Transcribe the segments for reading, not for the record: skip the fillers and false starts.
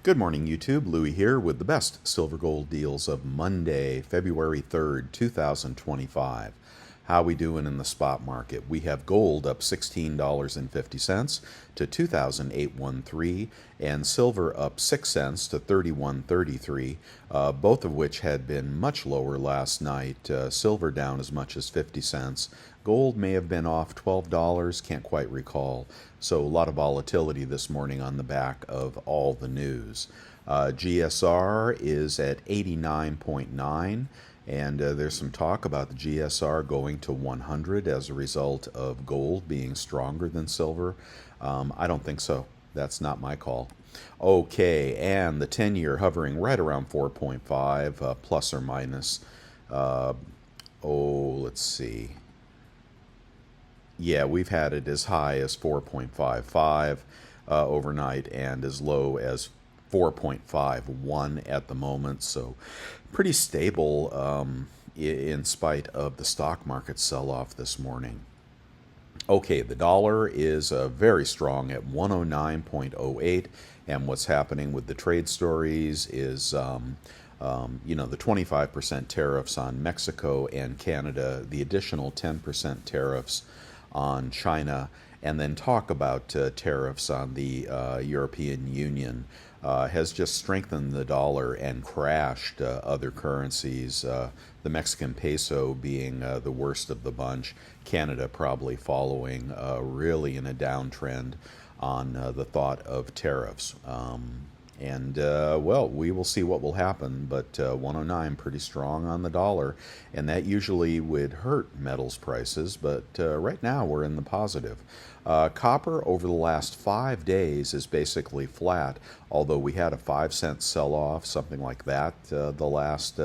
Good morning, YouTube. Louie here with the best silver gold deals of Monday, February 3rd, 2025. How we doing in the spot market? We have gold up $16.50 to 2,813, and silver up 6 cents to 31.33, both of which had been much lower last night. Silver down as much as 50 cents. Gold may have been off $12, can't quite recall. So a lot of volatility this morning on the back of all the news. GSR is at 89.9. And there's some talk about the GSR going to 100 as a result of gold being stronger than silver. I don't think so. That's not my call. Okay, and the 10-year hovering right around 4.5, plus or minus. Let's see. Yeah, we've had it as high as 4.55 overnight and as low as 4.51 at the moment, so pretty stable in spite of the stock market sell-off this morning. Okay, the dollar is very strong at 109.08, and what's happening with the trade stories is the 25% tariffs on Mexico and Canada, the additional 10% tariffs on China, and then talk about tariffs on the European Union has just strengthened the dollar and crashed other currencies, the Mexican peso being the worst of the bunch, Canada probably following really in a downtrend on the thought of tariffs. Well, we will see what will happen, but 109 pretty strong on the dollar, and that usually would hurt metals prices, but right now we're in the positive. Copper over the last 5 days is basically flat, although we had a 5-cent sell-off, something like that, the last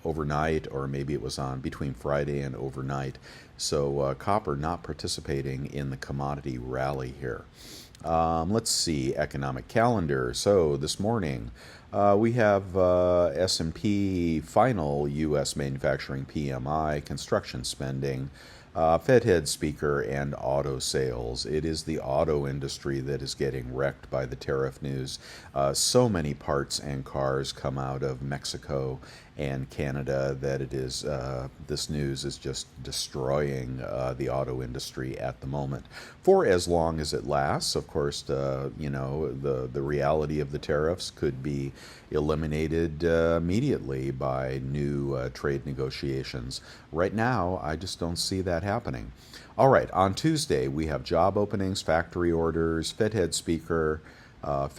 overnight, or maybe it was on between Friday and overnight. So copper not participating in the commodity rally here. Let's see, economic calendar. So this morning we have S&P final U.S. manufacturing PMI, construction spending, Fed head speaker, and auto sales. It is the auto industry that is getting wrecked by the tariff news. So many parts and cars come out of Mexico and Canada that it is this news is just destroying the auto industry at the moment. For as long as it lasts, of course, the reality of the tariffs could be eliminated immediately by new trade negotiations. Right now, I just don't see that happening. All right, on Tuesday, we have job openings, factory orders, Fed head speaker, and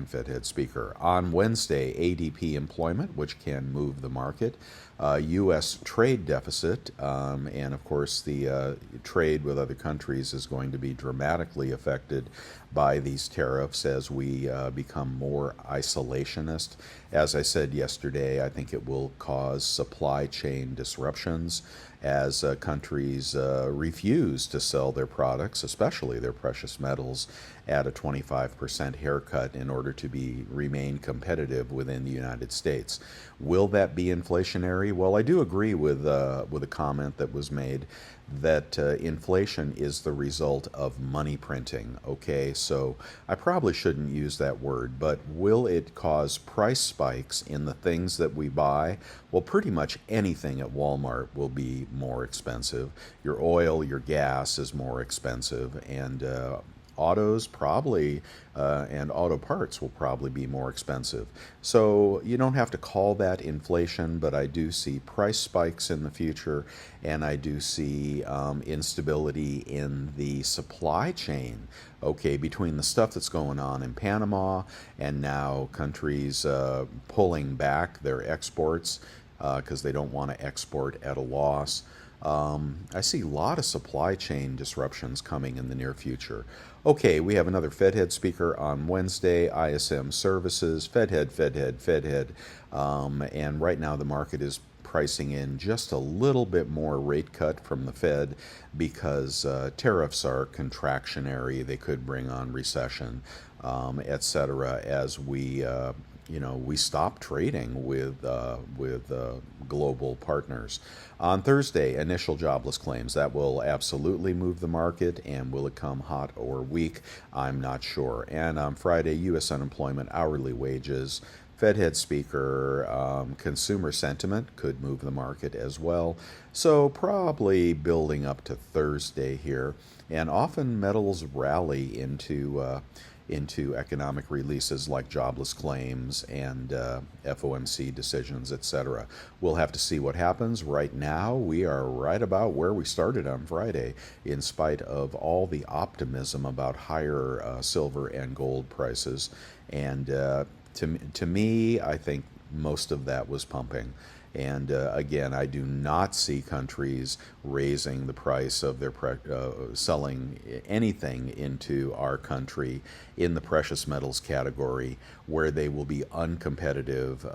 Fed head speaker. On Wednesday, ADP employment, which can move the market, U.S. trade deficit, and of course the trade with other countries is going to be dramatically affected by these tariffs as we become more isolationist. As I said yesterday, I think it will cause supply chain disruptions as countries refuse to sell their products, especially their precious metals, at a 25% haircut in order to remain competitive within the United States. Will that be inflationary? Well, I do agree with a comment that was made that inflation is the result of money printing. Okay, so I probably shouldn't use that word, but will it cause price spikes in the things that we buy? Well, pretty much anything at Walmart will be more expensive. Your oil, your gas is more expensive, and autos probably and auto parts will probably be more expensive. So you don't have to call that inflation, but I do see price spikes in the future, and I do see instability in the supply chain. Okay, between the stuff that's going on in Panama and now countries pulling back their exports because they don't want to export at a loss. I see a lot of supply chain disruptions coming in the near future. Okay, we have another Fed head speaker on Wednesday, ISM services, Fed head, and right now the market is pricing in just a little bit more rate cut from the Fed because tariffs are contractionary. They could bring on recession. etc. As we we stop trading with global partners. On Thursday, initial jobless claims that will absolutely move the market, and will it come hot or weak? I'm not sure. And on Friday, U.S. unemployment, hourly wages. Fed head speaker, consumer sentiment could move the market as well. So probably building up to Thursday here. And often metals rally into economic releases like jobless claims and FOMC decisions, etc. We'll have to see what happens. Right now, we are right about where we started on Friday, in spite of all the optimism about higher silver and gold prices. And to me, I think most of that was pumping. And again, I do not see countries raising the price of their selling anything into our country in the precious metals category where they will be uncompetitive.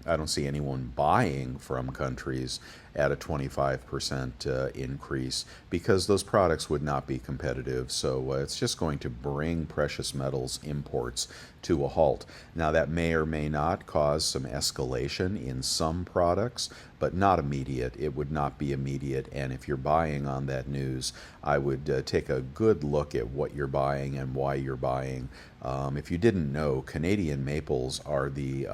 I don't see anyone buying from countries at a 25% increase, because those products would not be competitive. So it's just going to bring precious metals imports to a halt. Now, that may or may not cause some escalation in some products, but not immediate. It would not be immediate. And if you're buying on that news, I would take a good look at what you're buying and why you're buying. If you didn't know, Canadian maples are they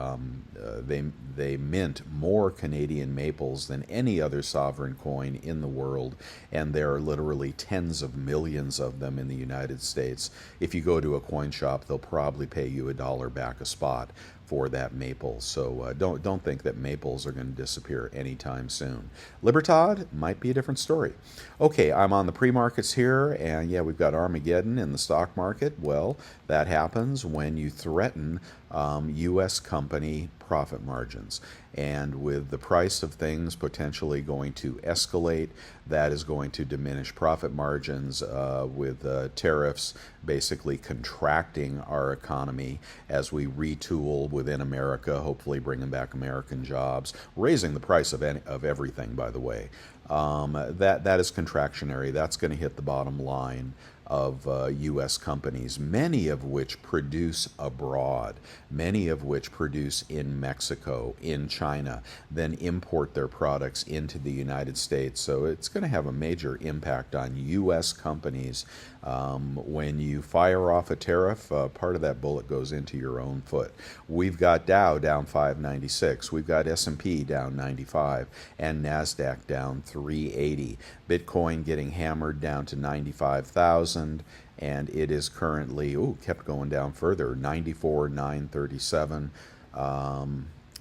mint more Canadian maples than any other sovereign coin in the world, and there are literally tens of millions of them in the United States. If you go to a coin shop, they'll probably pay you $1 back a spot for that maple. So don't think that maples are going to disappear anytime soon. Libertad might be a different story. Okay, I'm on the pre-markets here, and yeah, we've got Armageddon in the stock market. Well, that happens when you threaten U.S. company profit margins. And with the price of things potentially going to escalate, that is going to diminish profit margins, with tariffs basically contracting our economy as we retool within America, hopefully bringing back American jobs, raising the price of everything, by the way. That is contractionary. That's going to hit the bottom line of U.S. companies, many of which produce abroad, many of which produce in Mexico, in China, then import their products into the United States. So it's going to have a major impact on U.S. companies. When you fire off a tariff, part of that bullet goes into your own foot. We've got Dow down 596, we've got S&P down 95, and NASDAQ down 380. Bitcoin getting hammered down to 95,000, and it is currently, kept going down further, 94,937.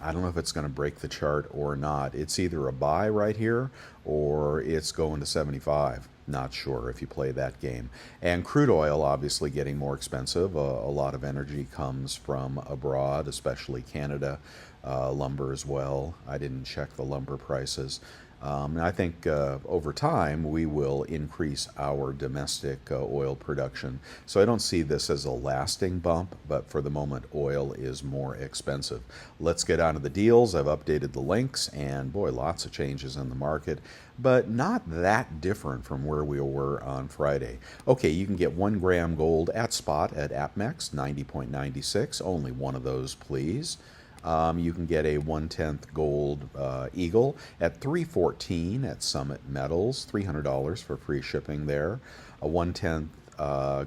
I don't know if it's going to break the chart or not. It's either a buy right here or it's going to 75. Not sure if you play that game. And crude oil obviously getting more expensive. A lot of energy comes from abroad, especially Canada. Lumber as well. I didn't check the lumber prices. And I think over time we will increase our domestic oil production. So I don't see this as a lasting bump, but for the moment oil is more expensive. Let's get on to the deals. I've updated the links, and boy, lots of changes in the market, but not that different from where we were on Friday. Okay, you can get 1 gram gold at spot at APMEX, 90.96. Only one of those, please. You can get a 1/10 gold eagle at $314 at Summit Metals, $300 for free shipping there. A 1/10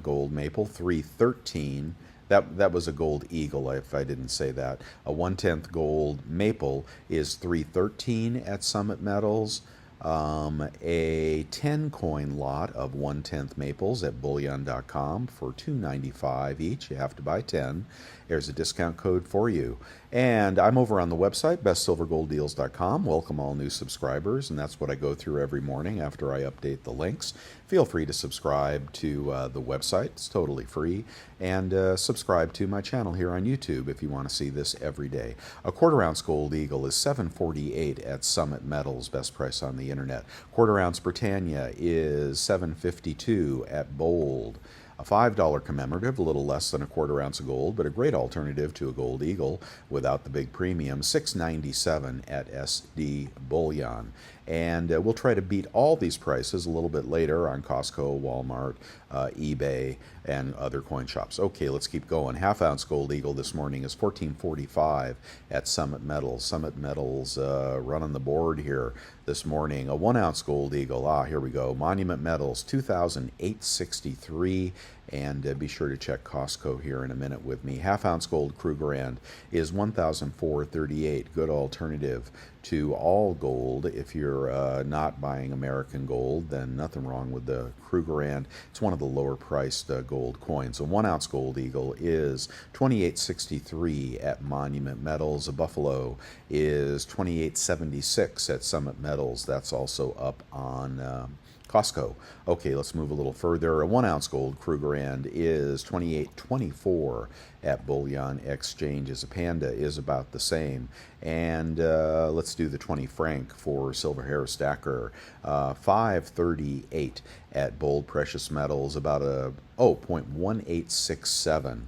gold maple, $313. That was a gold eagle, if I didn't say that. A 1/10 gold maple is $313 at Summit Metals. A 10 coin lot of 1/10 maples at bullion.com for $2.95 each. You have to buy 10. There's a discount code for you. And I'm over on the website, bestsilvergolddeals.com. Welcome all new subscribers, and that's what I go through every morning after I update the links. Feel free to subscribe to the website. It's totally free. And subscribe to my channel here on YouTube if you want to see this every day. A quarter-ounce gold eagle is $748 at Summit Metals, best price on the internet. Quarter-ounce Britannia is $752 at Bold. A $5 commemorative, a little less than a quarter ounce of gold, but a great alternative to a gold eagle without the big premium, $6.97 at SD Bullion. And we'll try to beat all these prices a little bit later on Costco, Walmart, eBay, and other coin shops. Okay, let's keep going. Half ounce gold eagle this morning is $14.45 at Summit Metals. Summit Metals running the board here this morning. A 1 ounce gold eagle, here we go. Monument Metals, $2,863. And be sure to check Costco here in a minute with me. Half ounce gold Krugerrand is $1,438. Good alternative to all gold. If you're not buying American gold, then nothing wrong with the Krugerrand. It's one of the lower priced gold coins. A 1 ounce gold eagle is $28.63 at Monument Metals. A buffalo is $28.76 at Summit Metals. That's also up on Costco. Okay, let's move a little further. A 1 ounce gold Krugerrand is $28.24 at Bullion Exchanges. A Panda is about the same. And let's do the 20 franc for Silver Hair Stacker. $5.38 at Bold Precious Metals, about a 0.1867.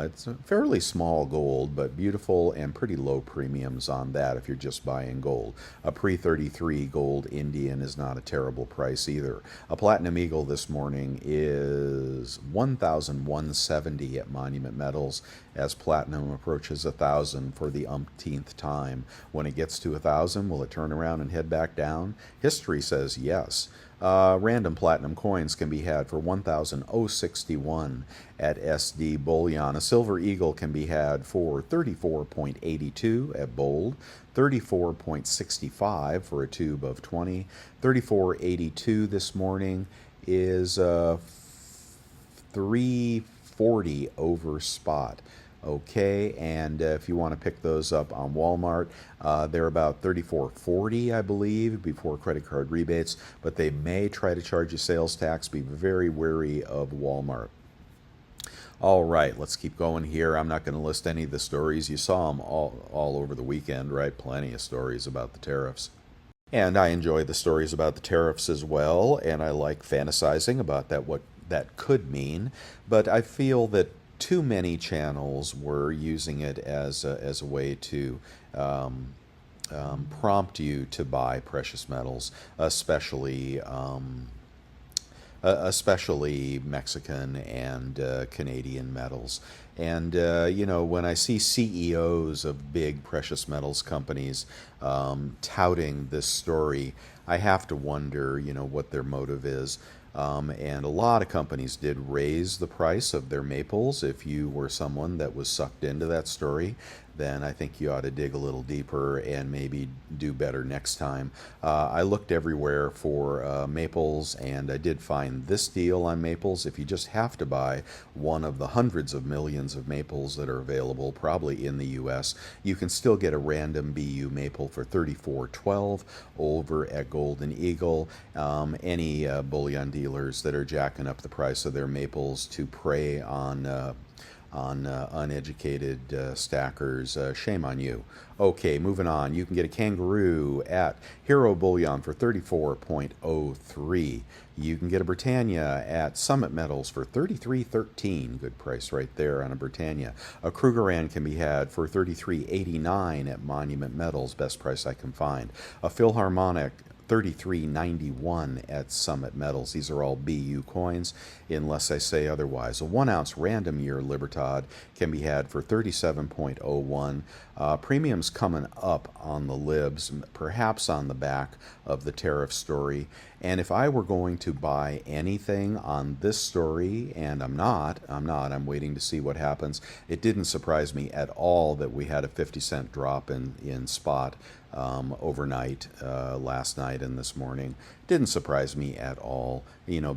It's a fairly small gold, but beautiful and pretty low premiums on that if you're just buying gold. A pre-33 gold Indian is not a terrible price either. A Platinum Eagle this morning is $1,170 at Monument Metals as platinum approaches 1,000 for the umpteenth time. When it gets to 1,000, will it turn around and head back down? History says yes. Random platinum coins can be had for $1,061 at SD Bullion. A silver eagle can be had for $34.82 at Bold, $34.65 for a tube of 20. $34.82 this morning is $3.40 over spot. Okay, and if you want to pick those up on Walmart, they're about $34.40, I believe, before credit card rebates, but they may try to charge you sales tax. Be very wary of Walmart. All right, let's keep going here. I'm not going to list any of the stories. You saw them all over the weekend, right? Plenty of stories about the tariffs. And I enjoy the stories about the tariffs as well, and I like fantasizing about what that could mean, but I feel that too many channels were using it as a way to prompt you to buy precious metals, especially Mexican and Canadian metals. And, when I see CEOs of big precious metals companies touting this story, I have to wonder, what their motive is. And a lot of companies did raise the price of their maples. If you were someone that was sucked into that story, then I think you ought to dig a little deeper and maybe do better next time. I looked everywhere for maples, and I did find this deal on maples. If you just have to buy one of the hundreds of millions of maples that are available, probably in the U.S., you can still get a random BU maple for $34.12 over at Golden Eagle. Any bullion dealers that are jacking up the price of their maples to prey on uneducated stackers, shame on you. Okay, moving on. You can get a kangaroo at Hero Bullion for $34.03. You can get a Britannia at Summit Metals for $33.13. Good price right there on a Britannia. A Krugerrand can be had for $33.89 at Monument Metals. Best price I can find. A Philharmonic $33.91 at Summit Metals. These are all BU coins, unless I say otherwise. A 1 ounce random year Libertad can be had for $37.01. Premiums coming up on the libs, perhaps on the back of the tariff story. And if I were going to buy anything on this story, and I'm I'm waiting to see what happens. It didn't surprise me at all that we had a 50-cent drop in spot overnight, last night and this morning. Didn't surprise me at all.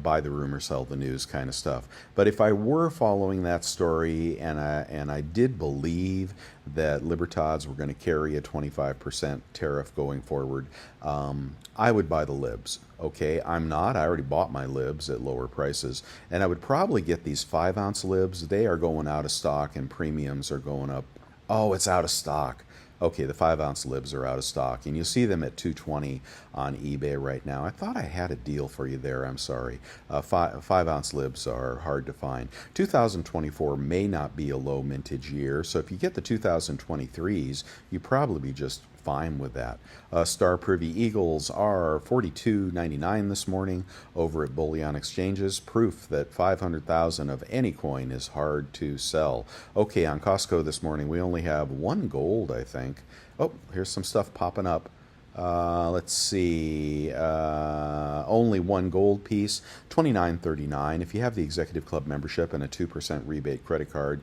Buy the rumor, sell the news kind of stuff. But if I were following that story and I did believe that Libertads were going to carry a 25% tariff going forward, I would buy the libs. Okay, I'm not. I already bought my libs at lower prices, and I would probably get these 5-ounce libs. They are going out of stock, and premiums are going up. Oh, it's out of stock. Okay, the 5 ounce libs are out of stock, and you'll see them at 220 on eBay right now. I thought I had a deal for you there. I'm sorry. 5 ounce libs are hard to find. 2024 may not be a low mintage year, so if you get the 2023s, you probably be just fine with that. Star Privy Eagles are 42.99 this morning over at Bullion Exchanges. Proof that 500,000 of any coin is hard to sell. Okay, on Costco this morning, we only have one gold, I think. Oh, here's some stuff popping up. Let's see. Only one gold piece, $29.39. If you have the Executive Club membership and a 2% rebate credit card,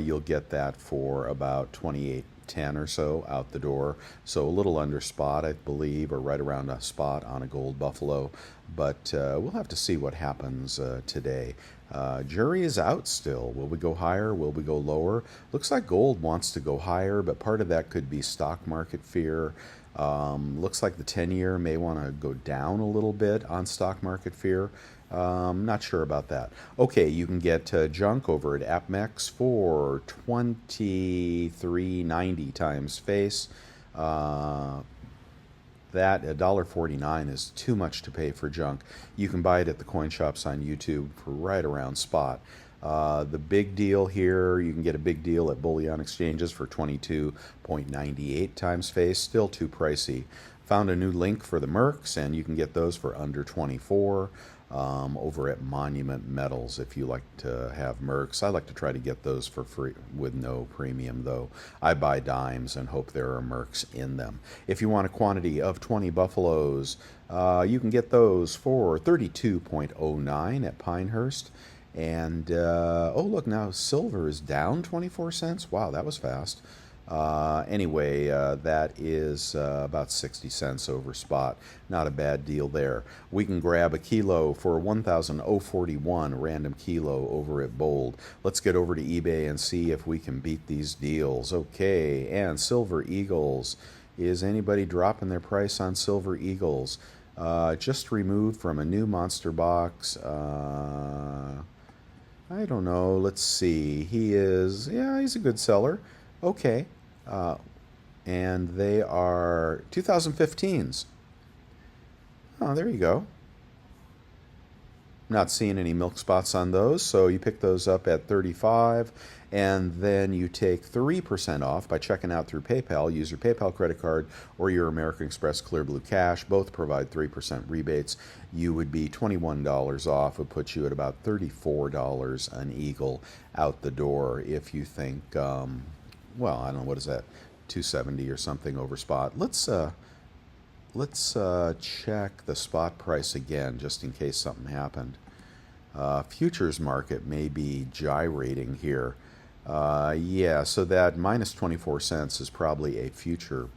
you'll get that for about $28.10 or so out the door. So a little under spot, I believe, or right around a spot on a gold buffalo. But we'll have to see what happens today. Jury is out still. Will we go higher? Will we go lower? Looks like gold wants to go higher, but part of that could be stock market fear. Looks like the 10-year may want to go down a little bit on stock market fear. Not sure about that. Okay, you can get junk over at AppMex for $23.90 times face. That $1.49 is too much to pay for junk. You can buy it at the coin shops on YouTube for right around spot. The big deal here, you can get a big deal at Bullion Exchanges for 22.98 times face. Still too pricey. Found a new link for the Mercs, and you can get those for under 24 over at Monument Metals if you like to have Mercs. I like to try to get those for free with no premium, though. I buy dimes and hope there are Mercs in them. If you want a quantity of 20 buffaloes, you can get those for 32.09 at Pinehurst. And, oh, look, now silver is down 24 cents. Wow, that was fast. Anyway, that is about 60 cents over spot. Not a bad deal there. We can grab a kilo for 1,041 random kilo over at Bold. Let's get over to eBay and see if we can beat these deals. Okay, and Silver Eagles. Is anybody dropping their price on Silver Eagles? Just removed from a new monster box. I don't know. Let's see. He is, yeah, he's a good seller. Okay. And they are 2015s. Oh, there you go. Not seeing any milk spots on those, so you pick those up at 35, and then you take 3% off by checking out through PayPal. Use your PayPal credit card or your American Express Clear Blue Cash. Both provide 3% rebates. You would be $21 off. Would put you at about $34 an eagle out the door if you think, well, I don't know, what is that, 270 or something over spot. Let's check the spot price again, just in case something happened. Futures market may be gyrating here. Yeah, so that minus 24 cents is probably a futures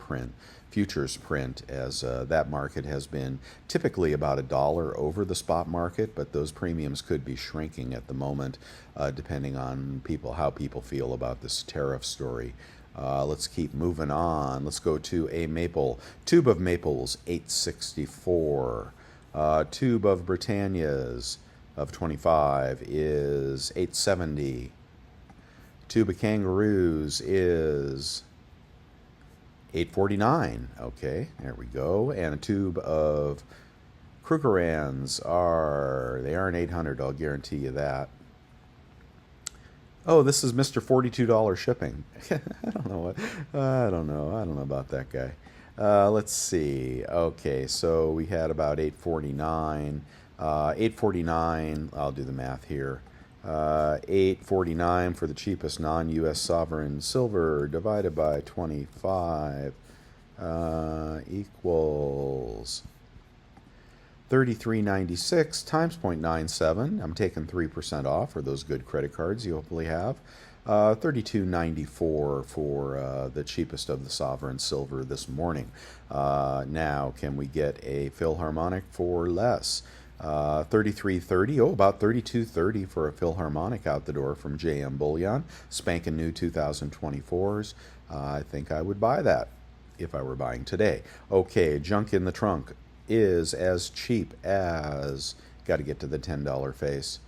print, as that market has been typically about $1 over the spot market, but those premiums could be shrinking at the moment, depending on how people feel about this tariff story. Let's keep moving on. Let's go to a maple. Tube of maples, $8.64. Tube of Britannias of 25 is $8.70. Tube of kangaroos is $8.49. Okay, there we go. And a tube of Krugerrands aren't 800, I'll guarantee you that. Oh, this is Mr. $42 shipping. I don't know about that guy. Let's see. Okay, so we had about $8.49. $8.49, I'll do the math here. $8.49 for the cheapest non-U.S. sovereign silver divided by 25 equals $33.96 times 0.97. I'm taking 3% off for those good credit cards you hopefully have. $32.94 for the cheapest of the sovereign silver this morning. Now, can we get a Philharmonic for less? $33.30. Oh, about $32.30 for a Philharmonic out the door from JM Bullion. Spanking new 2024s. I think I would buy that if I were buying today. Okay, junk in the trunk is as cheap as, got to get to the $10 face.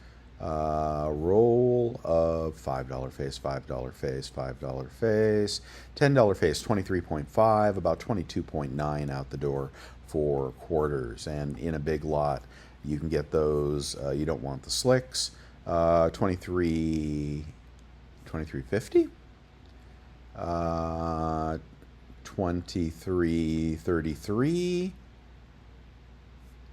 Roll of $5 face, $5 face, $5 face, $10 face, 23.5, about 22.9 out the door for quarters. And in a big lot, you can get those. You don't want the slicks. 23.50. 23.33.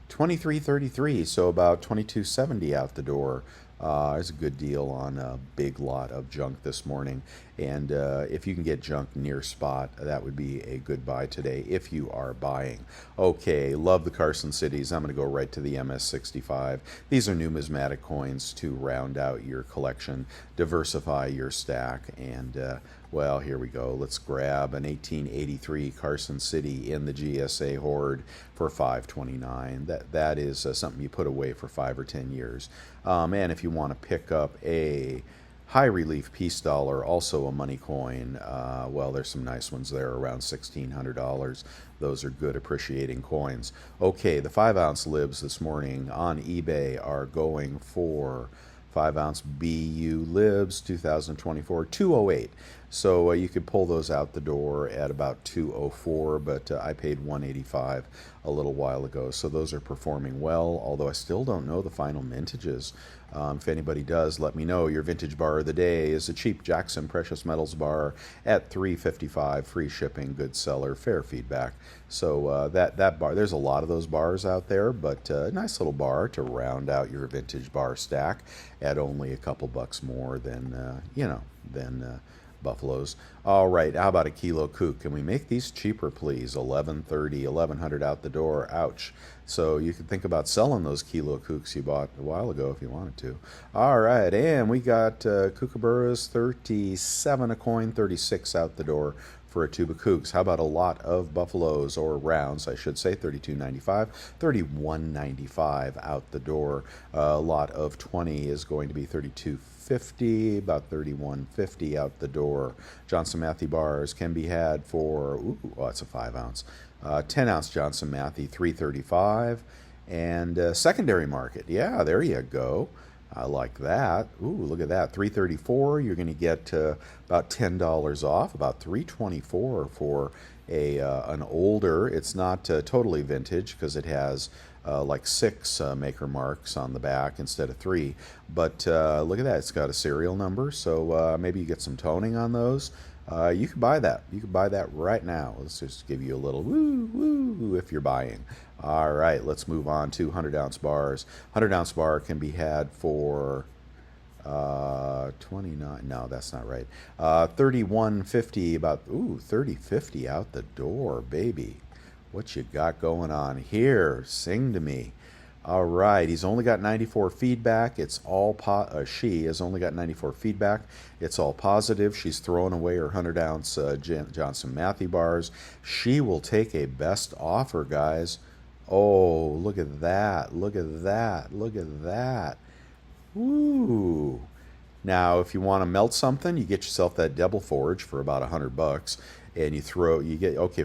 23.33, so about 22.70 out the door. It's a good deal on a big lot of junk this morning. And if you can get junk near spot, that would be a good buy today if you are buying. Okay, love the Carson Cities. I'm going to go right to the MS65. These are numismatic coins to round out your collection, diversify your stack, and well, here we go. Let's grab an 1883 Carson City in the GSA Horde for $5.29. That is something you put away for 5 or 10 years. And if you want to pick up a high relief peace dollar, also a money coin, well, there's some nice ones there around $1,600. Those are good appreciating coins. Okay, the 5-ounce libs this morning on eBay are going for 5-ounce BU libs 2024 $208. So you could pull those out the door at about $204, but I paid $185 a little while ago. So those are performing well, although I still don't know the final mintages. If anybody does, let me know. Your vintage bar of the day is a cheap Jackson Precious Metals bar at $355, free shipping, good seller, fair feedback. So that bar, there's a lot of those bars out there, but a nice little bar to round out your vintage bar stack at only a couple bucks more than Buffalo's. All right, how about a kilo kook? Can we make these cheaper, please? $11.30, $1,100 out the door. Ouch. So you could think about selling those kilo kooks you bought a while ago if you wanted to. All right, and we got kookaburras, 37 a coin, 36 out the door for a tube of kooks. How about a lot of buffaloes, or rounds, I should say, $32.95, $31.95 out the door. A lot of 20 is going to be $32.50, about $31.50 out the door. Johnson Matthey bars can be had for, it's a 5-ounce. 10-ounce Johnson Matthey, $3.35. And secondary market, yeah, there you go. I like that. Ooh, look at that. $3.34. You're going to get about $10 off, about $3.24 for an older. It's not totally vintage because it has like 6 maker marks on the back instead of 3. But look at that. It's got a serial number, so maybe you get some toning on those. You could buy that. You could buy that right now. Let's just give you a little woo if you're buying. All right, let's move on to 100-ounce bars. 100-ounce bar can be had for 29. No, that's not right. 31.50. About $30.50 out the door, baby. What you got going on here? Sing to me. All right, he's only got 94 feedback. It's all she has only got 94 feedback. It's all positive. She's throwing away her 100-ounce Johnson Matthey bars. She will take a best offer, guys. Oh, look at that. Look at that. Look at that. Woo. Now, if you want to melt something, you get yourself that Devil Forge for about $100, and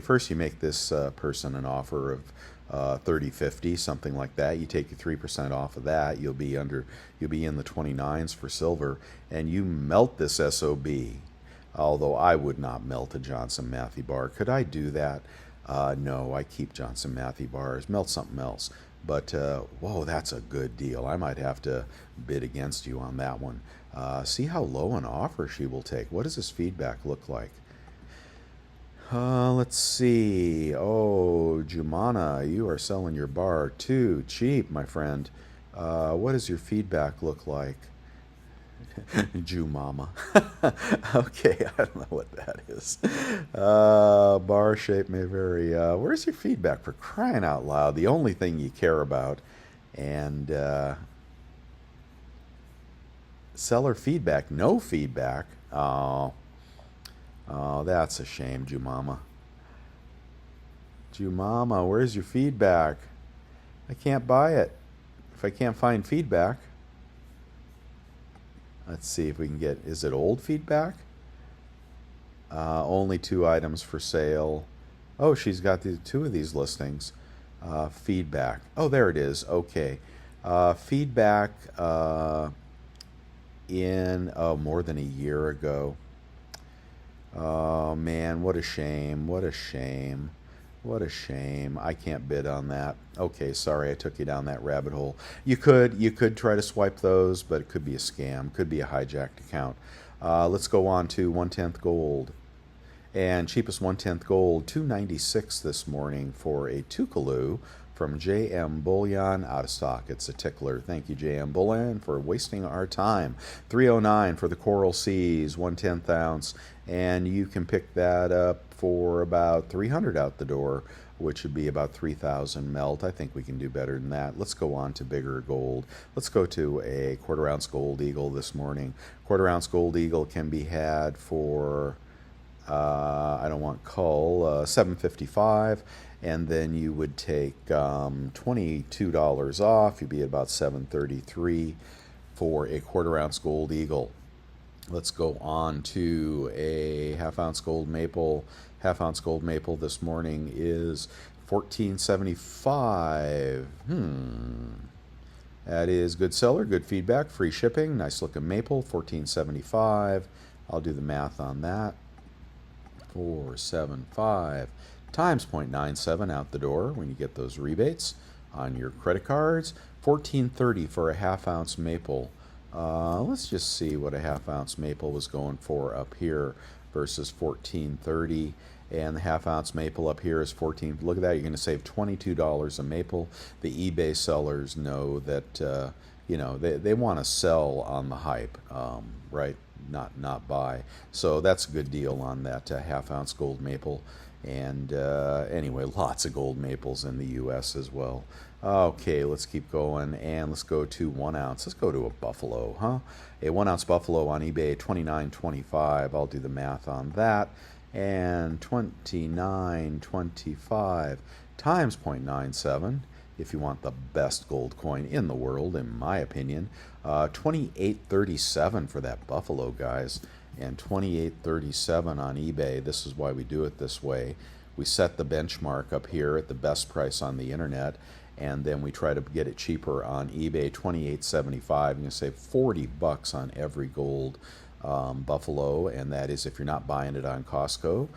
first you make this person an offer of $30.50, something like that. You take your 3% off of that. You'll be in the 29s for silver, and you melt this SOB. Although I would not melt a Johnson Matthey bar. Could I do that? No, I keep Johnson Matthey bars. Melt something else. But whoa, that's a good deal. I might have to bid against you on that one. See how low an offer she will take. What does this feedback look like? Let's see. Oh, Jumana, you are selling your bar too cheap, my friend. What does your feedback look like? Jumama. Okay, I don't know what that is. Bar shape may vary. Where's your feedback, for crying out loud? The only thing you care about. And seller feedback, no feedback. Oh, that's a shame, Jumama. Jumama, where's your feedback? I can't buy it if I can't find feedback. Let's see if we can get, is it old feedback? Only 2 items for sale. Oh, she's got 2 of these listings. Feedback. Oh, there it is. Okay. Feedback. in more than a year ago. Oh man, what a shame. What a shame. What a shame. I can't bid on that. Okay, sorry I took you down that rabbit hole. You could try to swipe those, but it could be a scam, could be a hijacked account. Let's go on to 1/10 gold. And cheapest 1/10 gold, 296 this morning for a Tuvalu from JM Bullion, out of stock. It's a tickler. Thank you, JM Bullion, for wasting our time. 309 for the Coral Seas, 1/10 ounce, and you can pick that up for about 300 out the door, which would be about 3,000 melt. I think we can do better than that. Let's go on to bigger gold. Let's go to a 1/4 ounce gold eagle this morning. 1/4 ounce gold eagle can be had for I don't want cull, 755, and then you would take $22 off. You'd be at about 733 for a 1/4 ounce gold eagle. Let's go on to a 1/2 ounce gold maple. 1/2 ounce gold maple this morning is 1475. That is good seller, good feedback, free shipping, nice looking maple, 1475. I'll do the math on that. 475 times 0.97 out the door when you get those rebates on your credit cards. 1430 for a 1/2 ounce maple. Let's just see what a 1/2 ounce maple was going for up here versus 1430. And the 1/2 ounce maple up here is 14. Look at that, you're going to save $22 a maple. The eBay sellers know that they want to sell on the hype, right? Not buy. So that's a good deal on that 1/2 ounce gold maple. And anyway, lots of gold maples in the US as well. Okay, let's keep going, and let's go to 1 ounce. Let's go to a buffalo, huh? A 1 ounce buffalo on eBay, $29.25. I'll do the math on that. And $29.25 times 0.97. If you want the best gold coin in the world, in my opinion. $28.37 for that buffalo, guys, and $28.37 on eBay. This is why we do it this way. We set the benchmark up here at the best price on the internet, and then we try to get it cheaper on eBay. $28.75. You're going to save $40 on every gold buffalo, and that is if you're not buying it on Costco.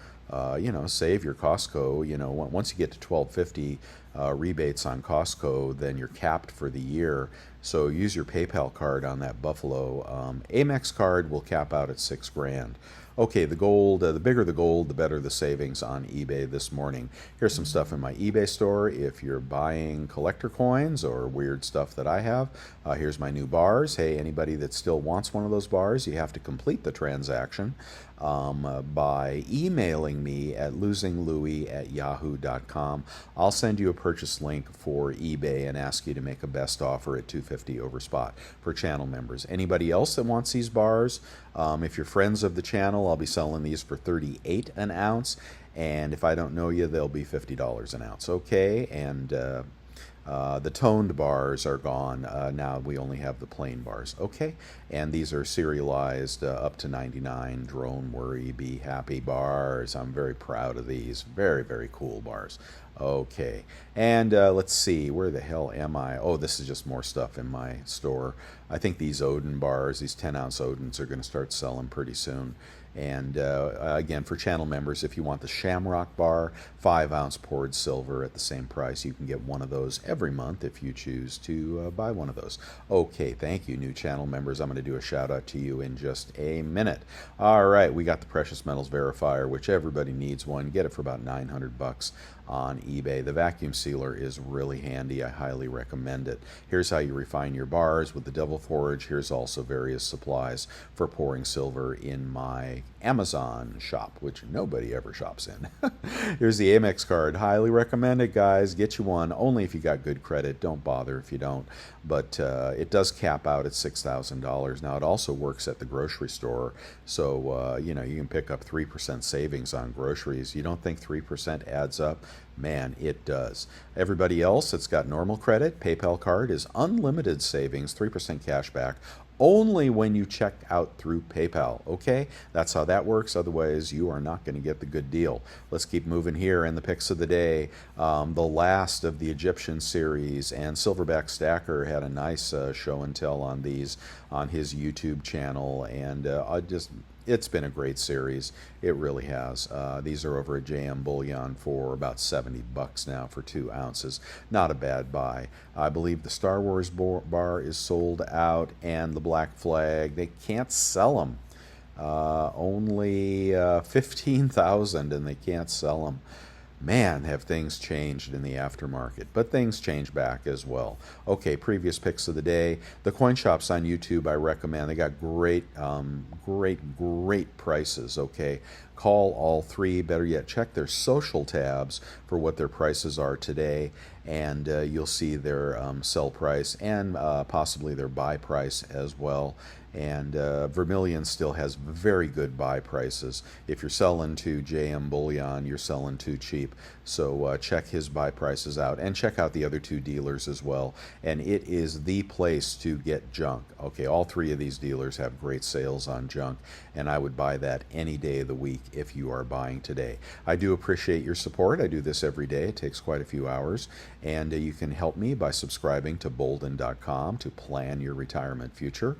Save your Costco. Once you get to $12.50 rebates on Costco, then you're capped for the year. So use your PayPal card on that buffalo. Amex card will cap out at $6,000. Okay, the gold, the bigger the gold, the better the savings on eBay this morning. Here's some stuff in my eBay store. If you're buying collector coins or weird stuff that I have, here's my new bars. Hey, anybody that still wants one of those bars, you have to complete the transaction by emailing me at losinglouis@yahoo.com. I'll send you a purchase link for eBay and ask you to make a best offer at $250 over spot for channel members. Anybody else that wants these bars, if you're friends of the channel, I'll be selling these for $38 an ounce, and if I don't know you, they'll be $50 an ounce. Okay, and the toned bars are gone. Now we only have the plain bars. Okay, and these are serialized up to 99. Drone Worry Be Happy bars. I'm very proud of these. Very, very cool bars. Okay, and let's see, where the hell am I? Oh, this is just more stuff in my store. I think these Odin bars, these 10-ounce Odins, are going to start selling pretty soon. And again, for channel members, if you want the Shamrock bar, 5-ounce poured silver at the same price, you can get one of those every month if you choose to buy one of those. Okay, thank you, new channel members. I'm going to do a shout out to you in just a minute. All right, we got the Precious Metals Verifier, which everybody needs one. Get it for about $900 on eBay. The vacuum sealer is really handy. I highly recommend it. Here's how you refine your bars with the Devil Forge. Here's also various supplies for pouring silver in my Amazon shop, which nobody ever shops in. Here's the Amex card. Highly recommend it, guys. Get you one. Only if you got good credit. Don't bother if you don't. But it does cap out at $6,000. Now, it also works at the grocery store. So, you can pick up 3% savings on groceries. You don't think 3% adds up? Man, it does. Everybody else that's got normal credit, PayPal card is unlimited savings, 3% cash back only when you check out through PayPal. Okay, that's how that works. Otherwise, you are not going to get the good deal. Let's keep moving here. And the picks of the day, the last of the Egyptian series, and Silverback Stacker had a nice show and tell on these on his YouTube channel, and it's been a great series. It really has. These are over at JM Bullion for about $70 now for 2 ounces. Not a bad buy. I believe the Star Wars bar is sold out, and the Black Flag, they can't sell them. Only 15,000, and they can't sell them. Man, have things changed in the aftermarket, but things change back as well. Okay, previous picks of the day. The coin shops on YouTube I recommend. They got great prices, okay? Call all 3. Better yet, check their social tabs for what their prices are today, and you'll see their sell price and possibly their buy price as well. And Vermilion still has very good buy prices. If you're selling to JM Bullion, you're selling too cheap. So check his buy prices out, and check out the other 2 dealers as well. And it is the place to get junk. Okay, all 3 of these dealers have great sales on junk, and I would buy that any day of the week if you are buying today. I do appreciate your support. I do this every day. It takes quite a few hours, and you can help me by subscribing to bolden.com to plan your retirement future.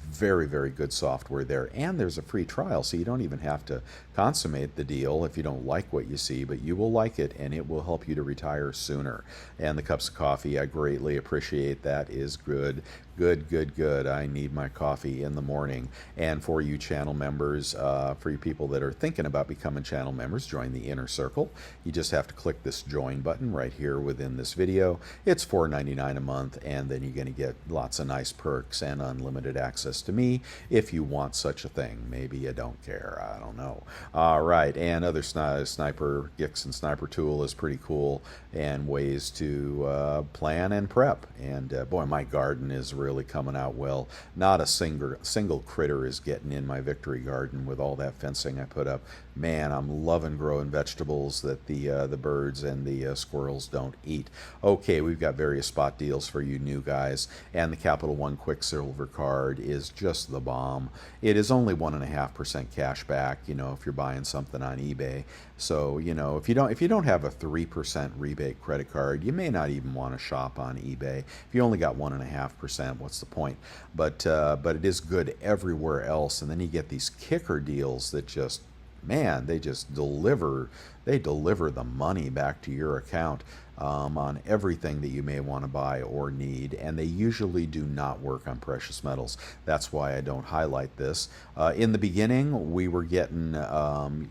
Very, very good software there, and there's a free trial, so you don't even have to consummate the deal if you don't like what you see, but you will like it, and it will help you to retire sooner. And the cups of coffee, I greatly appreciate. That is good. Good. I need my coffee in the morning. And for you channel members, for you people that are thinking about becoming channel members, join the inner circle. You just have to click this join button right here within this video. It's $4.99 a month, and then you're going to get lots of nice perks and unlimited access to me if you want such a thing. Maybe you don't care. I don't know. All right, and other sniper Gixxon sniper tool is pretty cool, and ways to plan and prep. And boy, my garden is really coming out well. Not a single critter is getting in my victory garden with all that fencing I put up. Man, I'm loving growing vegetables that the birds and the squirrels don't eat. Okay, we've got various spot deals for you new guys, and the Capital One Quicksilver card is just the bomb. It is only 1.5% cash back, you know, if you're buying something on eBay. So, you know, if you don't have a 3% rebate credit card, you may not even want to shop on eBay. If you only got 1.5%, what's the point? But it is good everywhere else, and then you get these kicker deals that just, man, they just deliver. They deliver the money back to your account on everything that you may want to buy or need, and they usually do not work on precious metals. That's why I don't highlight this. In the beginning, we were getting,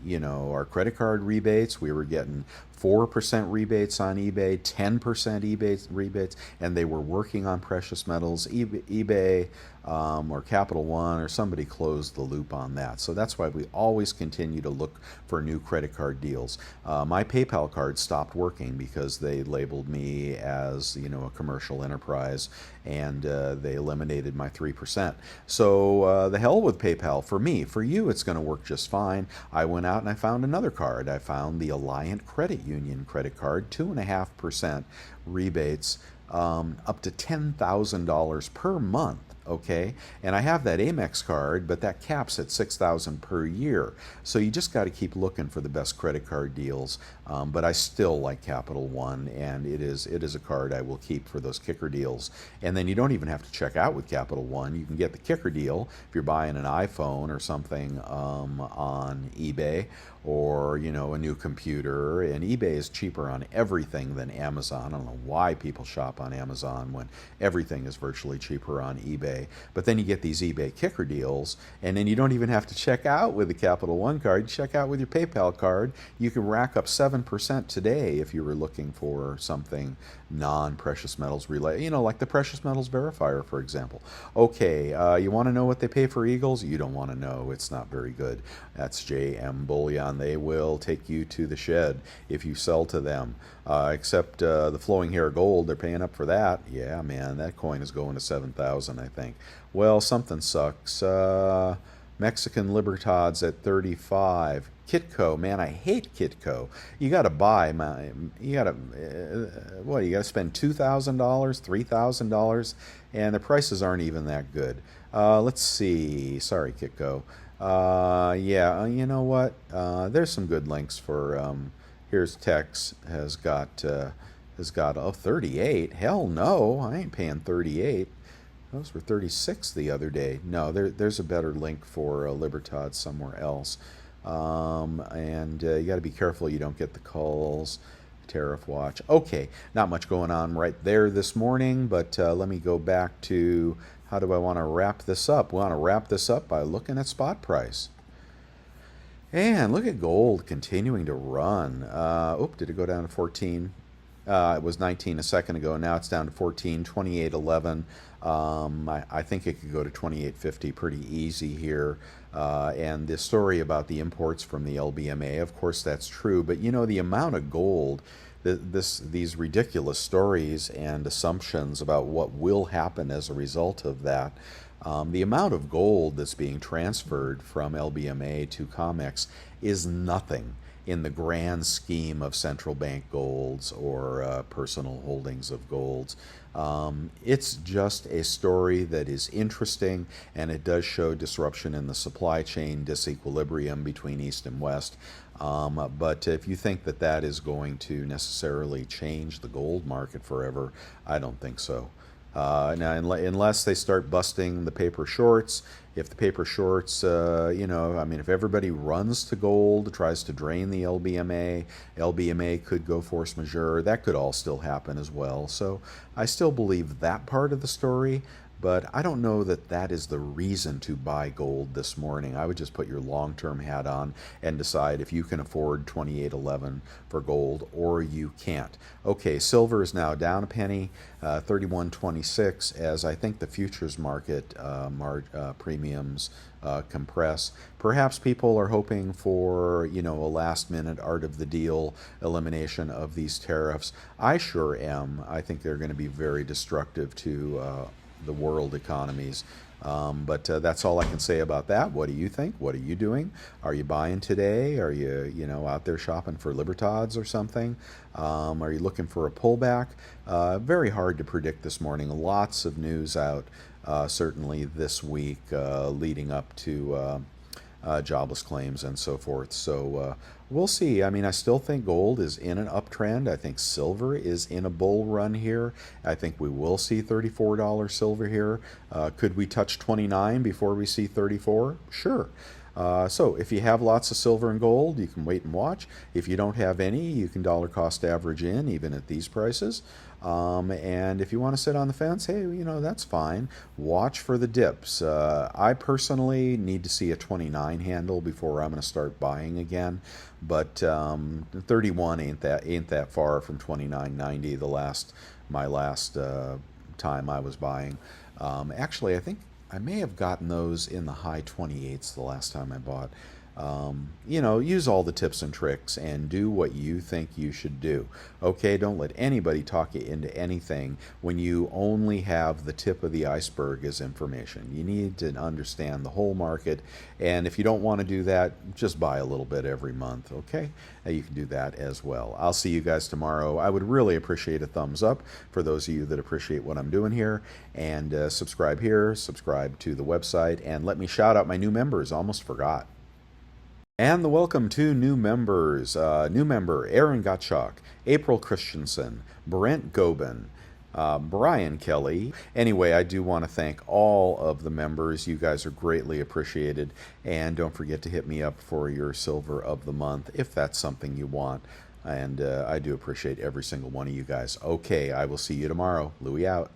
you know, our credit card rebates. We were getting 4% rebates on eBay, 10% rebates, and they were working on precious metals. eBay or Capital One or somebody closed the loop on that. So that's why we always continue to look for new credit card deals. My PayPal card stopped working because they labeled me as, you know, a commercial enterprise, and they eliminated my 3%. So the hell with PayPal. For me, for you, it's going to work just fine. I went out and I found another card. I found the Alliant Credit Union credit card, 2.5% rebates, up to $10,000 per month. Okay, and I have that Amex card, but that caps at $6,000 per year. So you just got to keep looking for the best credit card deals. But I still like Capital One, and it is a card I will keep for those kicker deals. And then you don't even have to check out with Capital One. You can get the kicker deal if you're buying an iPhone or something on eBay, or, you know, a new computer. And eBay is cheaper on everything than Amazon. I don't know why people shop on Amazon when everything is virtually cheaper on eBay. But then you get these eBay kicker deals, and then you don't even have to check out with the Capital One card. You check out with your PayPal card. You can rack up 7% today if you were looking for something non-precious metals related, you know, like the precious metals verifier, for example. Okay, you want to know what they pay for Eagles? You don't want to know. It's not very good. That's JM Bullion. They will take you to the shed if you sell to them. Except the flowing hair gold, they're paying up for that. Yeah, man, that coin is going to 7,000, I think. Well, something sucks. Mexican Libertads at 35. Kitco, man, I hate Kitco. You got to buy, you got to, what, you got to spend $2,000, $3,000, and the prices aren't even that good. Let's see. Sorry, Kitco. Yeah, you know what? There's some good links for. Here's Tex has got 38. Hell no, I ain't paying 38. Those were 36 the other day. No, there's a better link for Libertad somewhere else. And you got to be careful you don't get the calls. Tariff watch. Okay, not much going on right there this morning, but let me go back to how do I want to wrap this up? We want to wrap this up by looking at spot price. And look at gold continuing to run. Did it go down to 14? It was 19 a second ago. Now it's down to 14, 28.11. I think it could go to 28.50 pretty easy here. And the story about the imports from the LBMA, of course, that's true. But you know, the amount of gold, these ridiculous stories and assumptions about what will happen as a result of that. The amount of gold that's being transferred from LBMA to COMEX is nothing in the grand scheme of central bank golds or personal holdings of golds. It's just a story that is interesting, and it does show disruption in the supply chain, disequilibrium between East and West. But if you think that that is going to necessarily change the gold market forever, I don't think so. Now, unless they start busting the paper shorts, if the paper shorts, if everybody runs to gold, tries to drain the LBMA could go force majeure. That could all still happen as well. So I still believe that part of the story, but I don't know that that is the reason to buy gold this morning. I would just put your long-term hat on and decide if you can afford 28.11 for gold or you can't. Okay, silver is now down a penny, 31.26, as I think the futures market premiums compress. Perhaps people are hoping for, a last-minute art of the deal elimination of these tariffs. I sure am. I think they're going to be very destructive to the world economies. But that's all I can say about that. What do you think? What are you doing? Are you buying today? Are you, out there shopping for Libertads or something? Are you looking for a pullback? Very hard to predict this morning. Lots of news out, certainly this week, leading up to jobless claims and so forth. So we'll see. I mean, I still think gold is in an uptrend. I think silver is in a bull run here. I think we will see $34 silver here. Could we touch 29 before we see 34? Sure. So if you have lots of silver and gold, you can wait and watch. If you don't have any, you can dollar cost average in, even at these prices. And if you want to sit on the fence, hey, that's fine. Watch for the dips. I personally need to see a 29 handle before I'm going to start buying again. But 31 ain't that far from 29.90. My last time I was buying. Actually, I think I may have gotten those in the high 28s the last time I bought. Use all the tips and tricks and do what you think you should do. Okay, don't let anybody talk you into anything when you only have the tip of the iceberg as information. You need to understand the whole market, and if you don't want to do that, just buy a little bit every month, okay? You can do that as well. I'll see you guys tomorrow. I would really appreciate a thumbs up for those of you that appreciate what I'm doing here, and subscribe here, subscribe to the website, and let me shout out my new members. Almost forgot. And the welcome to new members. New member Aaron Gottschalk, April Christensen, Brent Gobin, Brian Kelly. Anyway, I do want to thank all of the members. You guys are greatly appreciated. And don't forget to hit me up for your silver of the month if that's something you want. And I do appreciate every single one of you guys. Okay, I will see you tomorrow. Louis out.